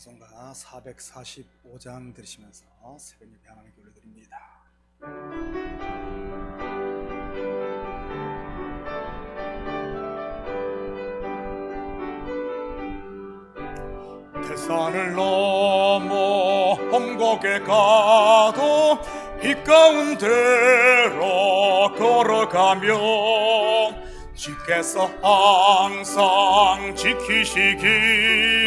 찬송가 445장 들으시면서 새벽 예배 하나님께 올려드립니다. 태산을 넘어 험곡에 가도 빛 가운데로 걸어가며 주께서 항상 지키시기로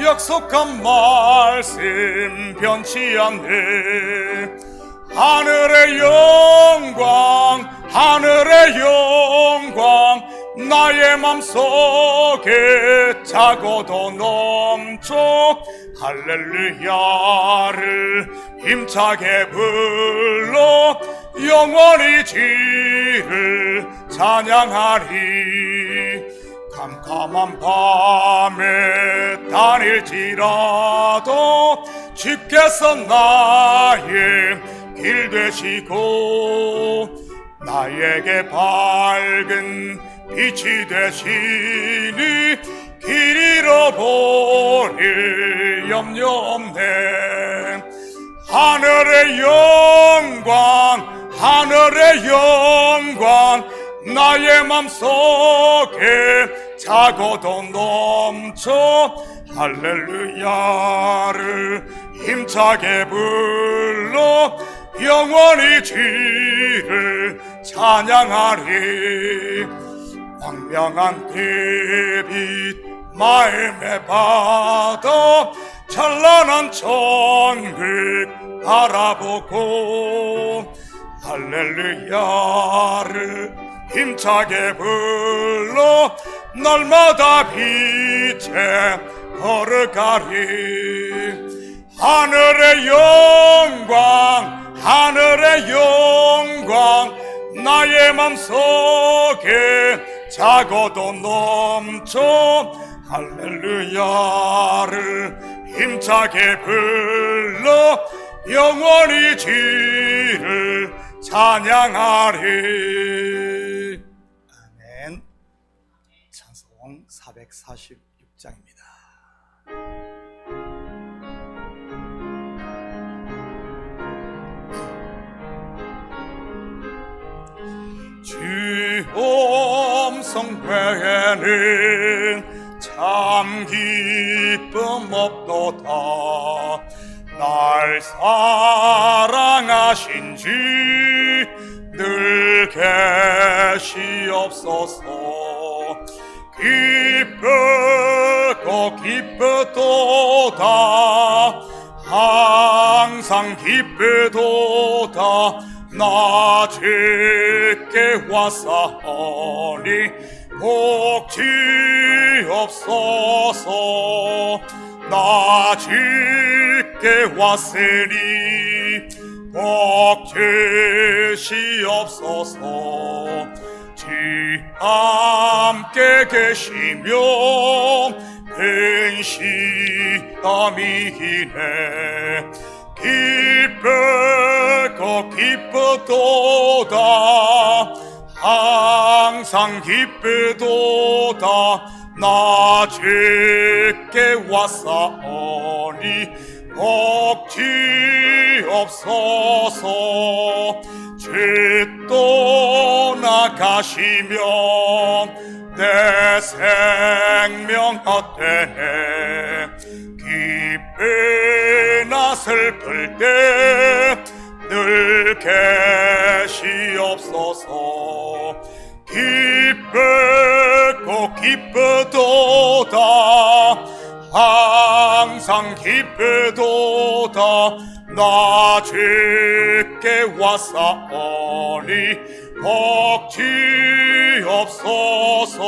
약속한 말씀 변치 않네. 하늘의 영광 하늘의 영광 나의 맘속에 차고도 넘쳐 할렐루야를 힘차게 불러 영원히 주를 찬양하리. 캄캄한 밤에 다닐지라도 주께서 나의 길 되시고 나에게 밝은 빛이 되시니 길 잃어버릴 염려 없네. 하늘의 영광 하늘의 영광 나의 맘속에 차고도 넘쳐 할렐루야를 힘차게 불러 영원히 주를 찬양하리. 광명한 빛 마음에 받아 찬란한 천국 바라보고 할렐루야를 힘차게 불러 날마다 빛에 걸어가리. 하늘의 영광 하늘의 영광 나의 맘속에 차고도 넘쳐 할렐루야를 힘차게 불러 영원히 주를 찬양하리. 아멘. 찬송 446장입니다. 주 음성 외에는 참 기쁨 없도다. 날 사랑하신 주 늘 계시옵소서. 기쁘고 기쁘도다 항상 기쁘도다 나 주께 왔사오니 복 주옵소서. 나 주께 왔으니 복 주시옵소서. 주 함께 계시며 근시함이네. 기쁘고 기쁘도다 항상 기쁘도다 나 주께 왔사오니 복 주옵소서. 주 떠나가시면 내 생명 헛되네. 기쁘나 슬플 때 늘 계시옵소서. 기쁘고 기쁘도다 항상 기쁘도다 나 주께 왔사오니 복 주옵소서.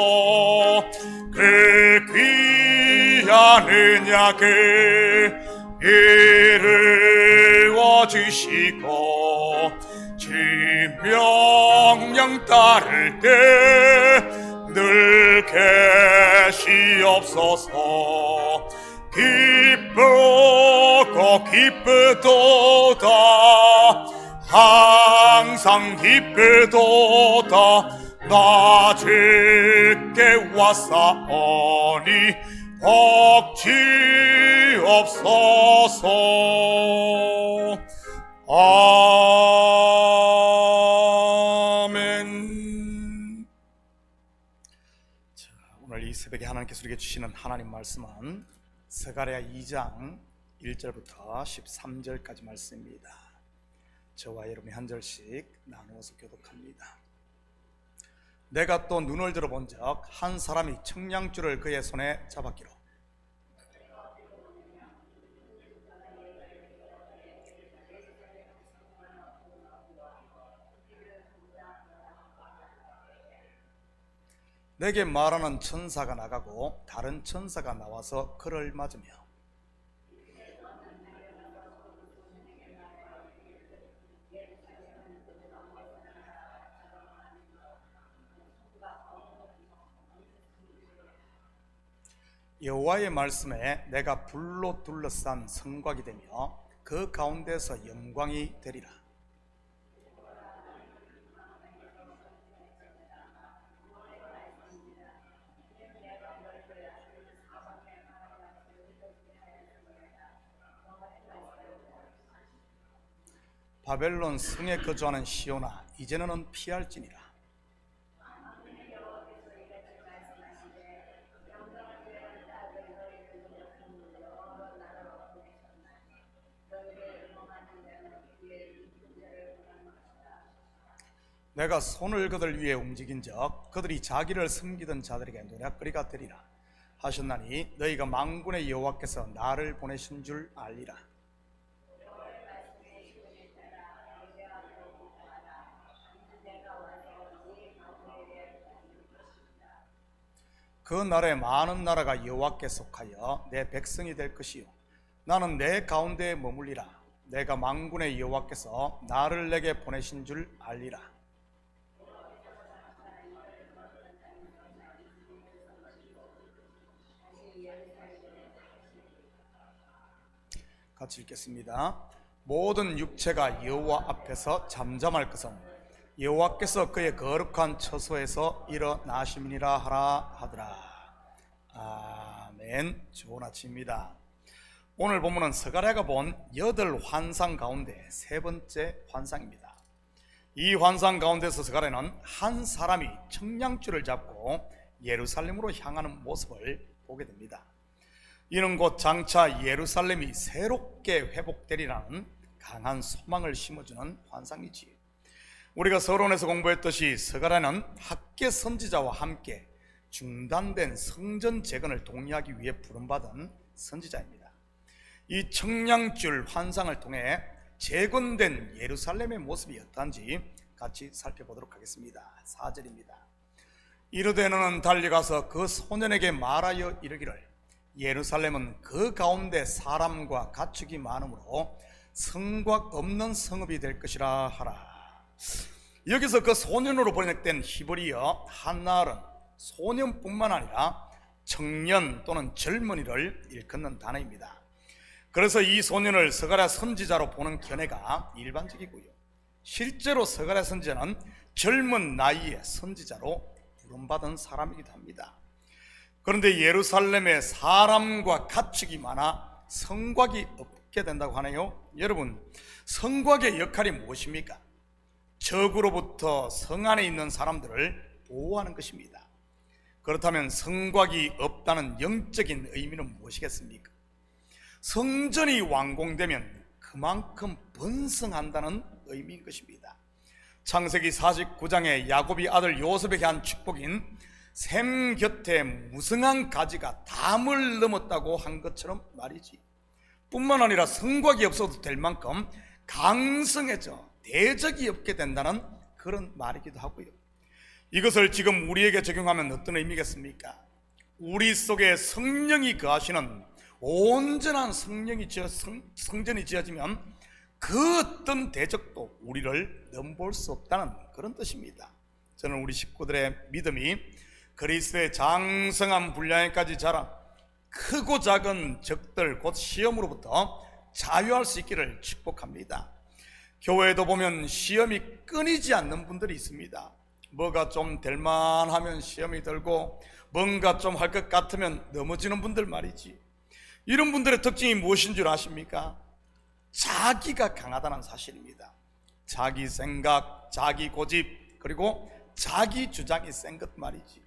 그 귀한 은약을 이루어 주시고 주 명령 따를 때 늘 계시옵소서. 기쁘고 기쁘도다 항상 기쁘도다 나 주께 왔사오니 복 주옵소서. 아멘. 자, 오늘 이 새벽에 하나님께서 우리에게 주시는 하나님 말씀은 스가랴 2장 1절부터 13절까지 말씀입니다. 저와 여러분이 한 절씩 나누어서 교독합니다. 내가 또 눈을 들어본 적 한 사람이 청량줄을 그의 손에 잡았기로 내게 말하는 천사가 나가고 다른 천사가 나와서 그를 맞으며 여호와의 말씀에 내가 불로 둘러싼 성곽이 되며 그 가운데서 영광이 되리라. 바벨론 성에 거주하는 시온아, 이제는 넌 피할지니라. 내가 손을 그들 위에 움직인 적 그들이 자기를 섬기던 자들에게 노략거리가 되리라 하셨나니 너희가 만군의 여호와께서 나를 보내신 줄 알리라. 그 날에 많은 나라가 여호와께 속하여 내 백성이 될 것이요 나는 내 가운데에 머물리라. 내가 만군의 여호와께서 나를 내게 보내신 줄 알리라. 같이 읽겠습니다. 모든 육체가 여호와 앞에서 잠잠할 것은 여호와께서 그의 거룩한 처소에서 일어나심이니라 하라 하더라. 아멘. 좋은 아침입니다. 오늘 본문은 스가랴가 본 8 환상 가운데 세 번째 환상입니다. 이 환상 가운데서 스가랴는 한 사람이 청량줄을 잡고 예루살렘으로 향하는 모습을 보게 됩니다. 이는 곧 장차 예루살렘이 새롭게 회복되리라는 강한 소망을 심어주는 환상이지. 우리가 서론에서 공부했듯이 스가랴는 학계 선지자와 함께 중단된 성전 재건을 독려하기 위해 부름받은 선지자입니다. 이 청량줄 환상을 통해 재건된 예루살렘의 모습이 어떠한지 같이 살펴보도록 하겠습니다. 4절입니다. 이르되 너는 달려가서 그 소년에게 말하여 이르기를 예루살렘은 그 가운데 사람과 가축이 많으므로 성곽 없는 성읍이 될 것이라 하라. 여기서 그 소년으로 번역된 히브리어 한나알은 소년뿐만 아니라 청년 또는 젊은이를 일컫는 단어입니다. 그래서 이 소년을 스가랴 선지자로 보는 견해가 일반적이고요, 실제로 스가랴 선지자는 젊은 나이의 선지자로 부름받은 사람이기도 합니다. 그런데 예루살렘에 사람과 가축이 많아 성곽이 없게 된다고 하네요. 여러분, 성곽의 역할이 무엇입니까? 적으로부터 성 안에 있는 사람들을 보호하는 것입니다. 그렇다면 성곽이 없다는 영적인 의미는 무엇이겠습니까? 성전이 완공되면 그만큼 번성한다는 의미인 것입니다. 창세기 49장에 야곱이 아들 요셉에게 한 축복인 샘 곁에 무성한 가지가 담을 넘었다고 한 것처럼 말이지. 뿐만 아니라 성곽이 없어도 될 만큼 강성해져 대적이 없게 된다는 그런 말이기도 하고요. 이것을 지금 우리에게 적용하면 어떤 의미겠습니까? 우리 속에 성령이 거하시는 온전한 성전이 지어지면 그 어떤 대적도 우리를 넘볼 수 없다는 그런 뜻입니다. 저는 우리 식구들의 믿음이 그리스도의 장성한 분량에까지 자라 크고 작은 적들 곧 시험으로부터 자유할 수 있기를 축복합니다. 교회에도 보면 시험이 끊이지 않는 분들이 있습니다. 뭐가 좀 될만하면 시험이 들고 뭔가 좀 할 것 같으면 넘어지는 분들 말이지. 이런 분들의 특징이 무엇인 줄 아십니까? 자기가 강하다는 사실입니다. 자기 생각, 자기 고집, 그리고 자기 주장이 센 것 말이지.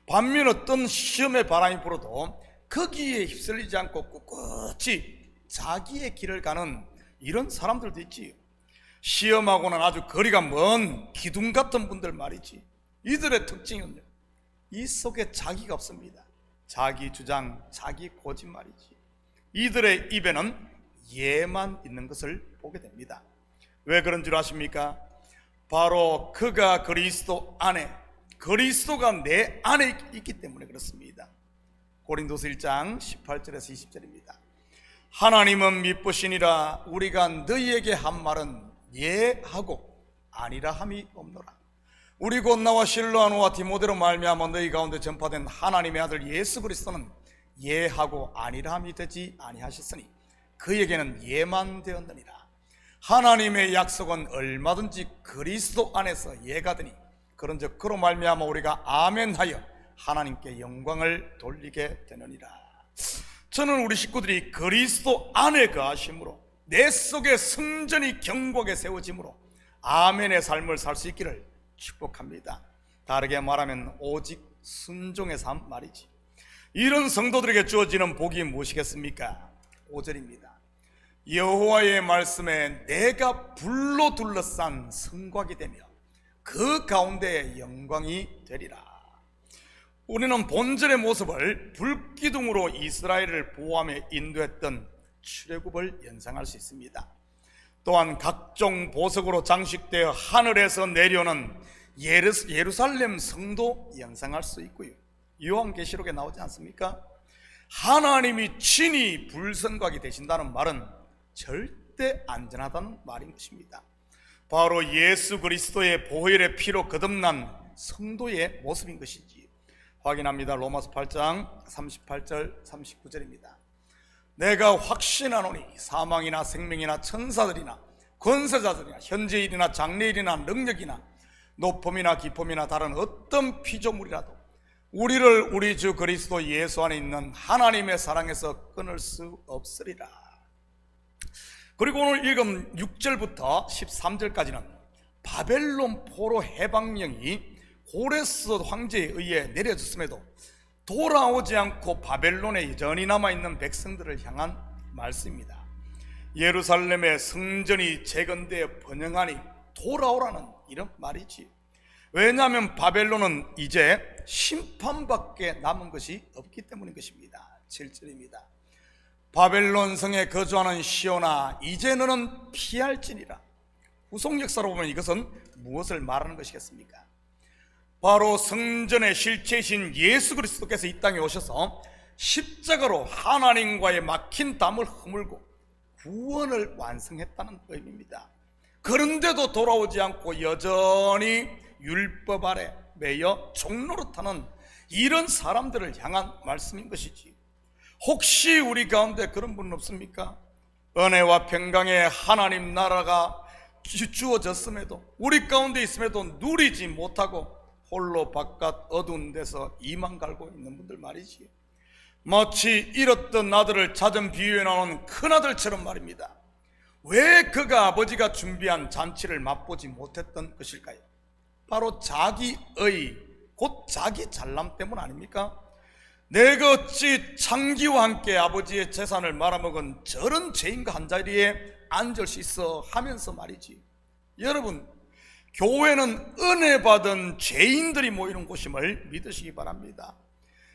반면 어떤 시험에 바람이 불어도 거기에 휩쓸리지 않고 꿋꿋이 자기의 길을 가는 이런 사람들도 있지요. 시험하고는 아주 거리가 먼 기둥 같은 분들 말이지. 이들의 특징은요, 이 속에 자기가 없습니다. 자기 주장, 자기 고집 말이지. 이들의 입에는 예만 있는 것을 보게 됩니다. 왜 그런 줄 아십니까? 바로 그가 그리스도 안에, 그리스도가 내 안에 있기 때문에 그렇습니다. 고린도서 1장 18절에서 20절입니다. 하나님은 미쁘시니라. 우리가 너희에게 한 말은 예하고 아니라 함이 없노라. 우리 곧 나와 실로아노와 디모데로 말미암아 너희 가운데 전파된 하나님의 아들 예수 그리스도는 예하고 아니라 함이 되지 아니하셨으니 그에게는 예만 되었느니라. 하나님의 약속은 얼마든지 그리스도 안에서 예가 되니 그런즉 그로 말미암아 우리가 아멘하여 하나님께 영광을 돌리게 되느니라. 저는 우리 식구들이 그리스도 안에 거하심으로 내 속에 성전이 견고하게 세워짐으로 아멘의 삶을 살 수 있기를 축복합니다. 다르게 말하면 오직 순종의 삶 말이지. 이런 성도들에게 주어지는 복이 무엇이겠습니까? 5절입니다. 여호와의 말씀에 내가 불로 둘러싼 성곽이 되며 그 가운데에 영광이 되리라. 우리는 본절의 모습을 불기둥으로 이스라엘을 보호하며 인도했던 출애굽을 연상할 수 있습니다. 또한 각종 보석으로 장식되어 하늘에서 내려오는 예루살렘 성도 연상할 수 있고요. 요한계시록에 나오지 않습니까? 하나님이 친히 불성곽이 되신다는 말은 절대 안전하다는 말인 것입니다. 바로 예수 그리스도의 보혈의 피로 거듭난 성도의 모습인 것이지. 확인합니다. 로마서 8장 38절 39절입니다. 내가 확신하노니 사망이나 생명이나 천사들이나 권세자들이나 현재일이나 장래일이나 능력이나 높음이나 깊음이나 다른 어떤 피조물이라도 우리를 우리 주 그리스도 예수 안에 있는 하나님의 사랑에서 끊을 수 없으리라. 그리고 오늘 읽은 6절부터 13절까지는 바벨론 포로 해방령이 고레스 황제에 의해 내려졌음에도 돌아오지 않고 바벨론에 여전히 남아있는 백성들을 향한 말씀입니다. 예루살렘의 성전이 재건되어 번영하니 돌아오라는 이런 말이지. 왜냐하면 바벨론은 이제 심판밖에 남은 것이 없기 때문인 것입니다. 7절입니다. 바벨론 성에 거주하는 시온아 이제 너는 피할지니라. 후속 역사로 보면 이것은 무엇을 말하는 것이겠습니까? 바로 성전의 실체이신 예수 그리스도께서 이 땅에 오셔서 십자가로 하나님과의 막힌 담을 허물고 구원을 완성했다는 의미입니다. 그런데도 돌아오지 않고 여전히 율법 아래 매여 종노릇하는 이런 사람들을 향한 말씀인 것이지. 혹시 우리 가운데 그런 분은 없습니까? 은혜와 평강의 하나님 나라가 주어졌음에도 우리 가운데 있음에도 누리지 못하고 홀로 바깥 어두운 데서 이만 갈고 있는 분들 말이지. 마치 잃었던 아들을 찾은 비유에 나오는 큰아들처럼 말입니다. 왜 그가 아버지가 준비한 잔치를 맛보지 못했던 것일까요? 바로 자기의 곧 자기 잘남 때문 아닙니까? 내가 어찌 창기와 함께 아버지의 재산을 말아먹은 저런 죄인과 한자리에 앉을 수 있어 하면서 말이지. 여러분, 교회는 은혜 받은 죄인들이 모이는 곳임을 믿으시기 바랍니다.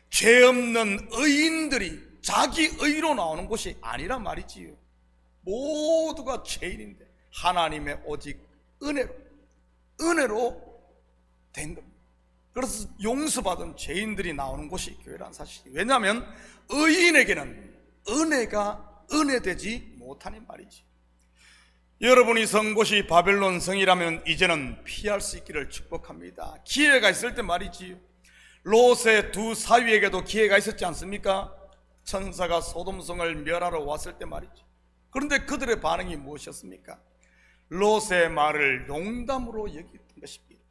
죄 없는 의인들이 자기 의로 나오는 곳이 아니란 말이지요. 모두가 죄인인데 하나님의 오직 은혜로 된 겁니다. 그래서 용서받은 죄인들이 나오는 곳이 교회라는 사실이에요. 왜냐하면 의인에게는 은혜가 은혜되지 못하니 말이지. 여러분이 선 곳이 바벨론 성이라면 이제는 피할 수 있기를 축복합니다. 기회가 있을 때 말이지. 롯의 두 사위에게도 기회가 있었지 않습니까? 천사가 소돔성을 멸하러 왔을 때 말이지. 그런데 그들의 반응이 무엇이었습니까? 롯의 말을 농담으로 여겼던 것입니다.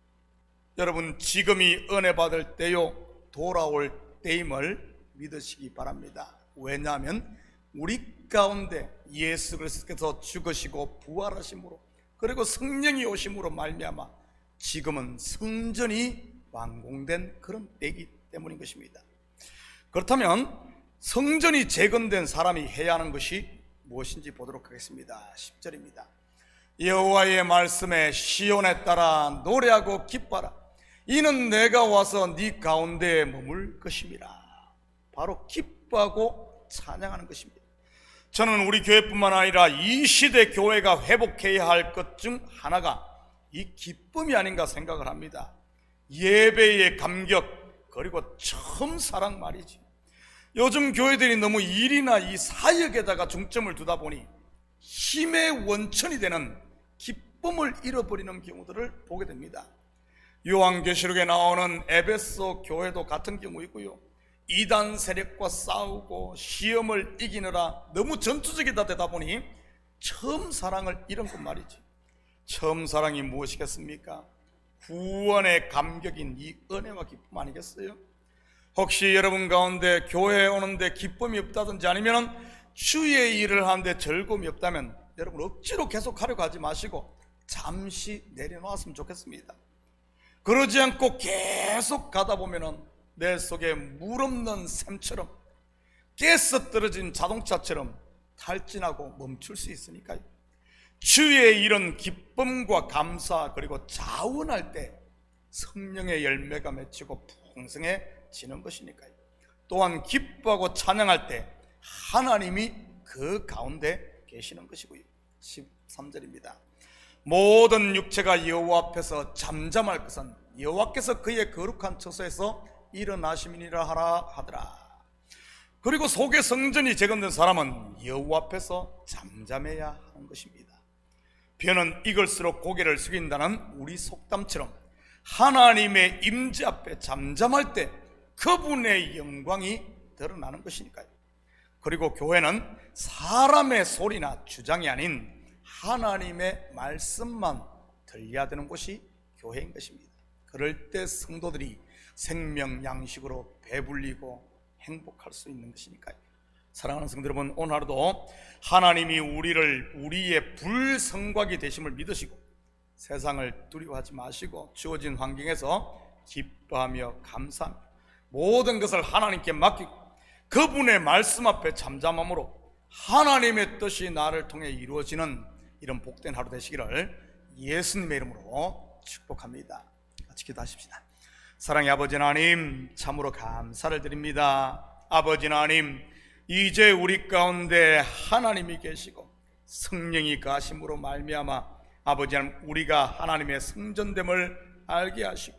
여러분, 지금이 은혜 받을 때요 돌아올 때임을 믿으시기 바랍니다. 왜냐하면 우리 가운데 예수 그리스도께서 죽으시고 부활하심으로, 그리고 성령이 오심으로 말미암아 지금은 성전이 완공된 그런 때이기 때문인 것입니다. 그렇다면 성전이 재건된 사람이 해야 하는 것이 무엇인지 보도록 하겠습니다. 10절입니다. 여호와의 말씀에 시온에 따라 노래하고 기뻐하라. 이는 내가 와서 네 가운데에 머물 것임이라. 바로 기뻐하고 찬양하는 것입니다. 저는 우리 교회뿐만 아니라 이 시대 교회가 회복해야 할 것 중 하나가 이 기쁨이 아닌가 생각을 합니다. 예배의 감격, 그리고 처음 사랑 말이지. 요즘 교회들이 너무 일이나 이 사역에다가 중점을 두다 보니 힘의 원천이 되는 기쁨을 잃어버리는 경우들을 보게 됩니다. 요한계시록에 나오는 에베소 교회도 같은 경우이고요, 이단 세력과 싸우고 시험을 이기느라 너무 전투적이다 되다 보니 처음 사랑을 잃은 것 말이지. 처음 사랑이 무엇이겠습니까? 구원의 감격인 이 은혜와 기쁨 아니겠어요? 혹시 여러분 가운데 교회에 오는데 기쁨이 없다든지 아니면 주의 일을 하는데 즐거움이 없다면 여러분 억지로 계속 하려고 하지 마시고 잠시 내려놓았으면 좋겠습니다. 그러지 않고 계속 가다 보면은 내 속에 물 없는 샘처럼, 깨서 떨어진 자동차처럼 탈진하고 멈출 수 있으니까요. 주의 이런 기쁨과 감사, 그리고 자원할 때 성령의 열매가 맺히고 풍성해지는 것이니까요. 또한 기뻐하고 찬양할 때 하나님이 그 가운데 계시는 것이고요. 13절입니다. 모든 육체가 여호와 앞에서 잠잠할 것은 여호와께서 그의 거룩한 처소에서 일어나심이니라 하더라. 그리고 속의 성전이 재건된 사람은 여호와 앞에서 잠잠해야 하는 것입니다. 벼는 익을수록 고개를 숙인다는 우리 속담처럼 하나님의 임재 앞에 잠잠할 때 그분의 영광이 드러나는 것이니까요. 그리고 교회는 사람의 소리나 주장이 아닌 하나님의 말씀만 들려야 되는 곳이 교회인 것입니다. 그럴 때 성도들이 생명 양식으로 배불리고 행복할 수 있는 것이니까요. 사랑하는 성도 여러분, 오늘 하루도 하나님이 우리의 불성곽이 되심을 믿으시고 세상을 두려워하지 마시고 주어진 환경에서 기뻐하며 감사하며 모든 것을 하나님께 맡기고 그분의 말씀 앞에 잠잠함으로 하나님의 뜻이 나를 통해 이루어지는 이런 복된 하루 되시기를 예수님의 이름으로 축복합니다. 같이 기도하십시다. 사랑의 아버지 하나님, 참으로 감사를 드립니다. 아버지 하나님, 이제 우리 가운데 하나님이 계시고 성령이 가심으로 말미암아 아버지 하나님, 우리가 하나님의 성전됨을 알게 하시고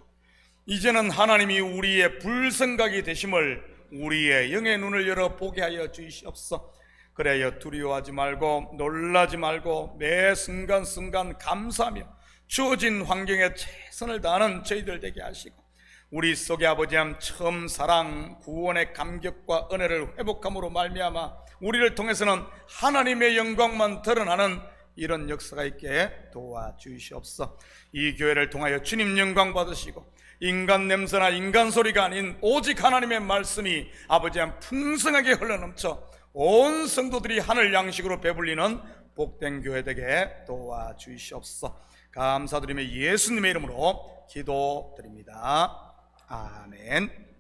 이제는 하나님이 우리의 불성각이 되심을 우리의 영의 눈을 열어 보게 하여 주시옵소서. 그래야 두려워하지 말고 놀라지 말고 매 순간순간 감사하며 주어진 환경에 최선을 다하는 저희들 되게 하시고 우리 속에 아버지 하나님 처음 사랑 구원의 감격과 은혜를 회복함으로 말미암아 우리를 통해서는 하나님의 영광만 드러나는 이런 역사가 있게 도와주시옵소서. 이 교회를 통하여 주님 영광 받으시고 인간 냄새나 인간 소리가 아닌 오직 하나님의 말씀이 아버지 하나님 풍성하게 흘러넘쳐 온 성도들이 하늘 양식으로 배불리는 복된 교회 되게 도와주시옵소서. 감사드리며 예수님의 이름으로 기도드립니다. 아멘.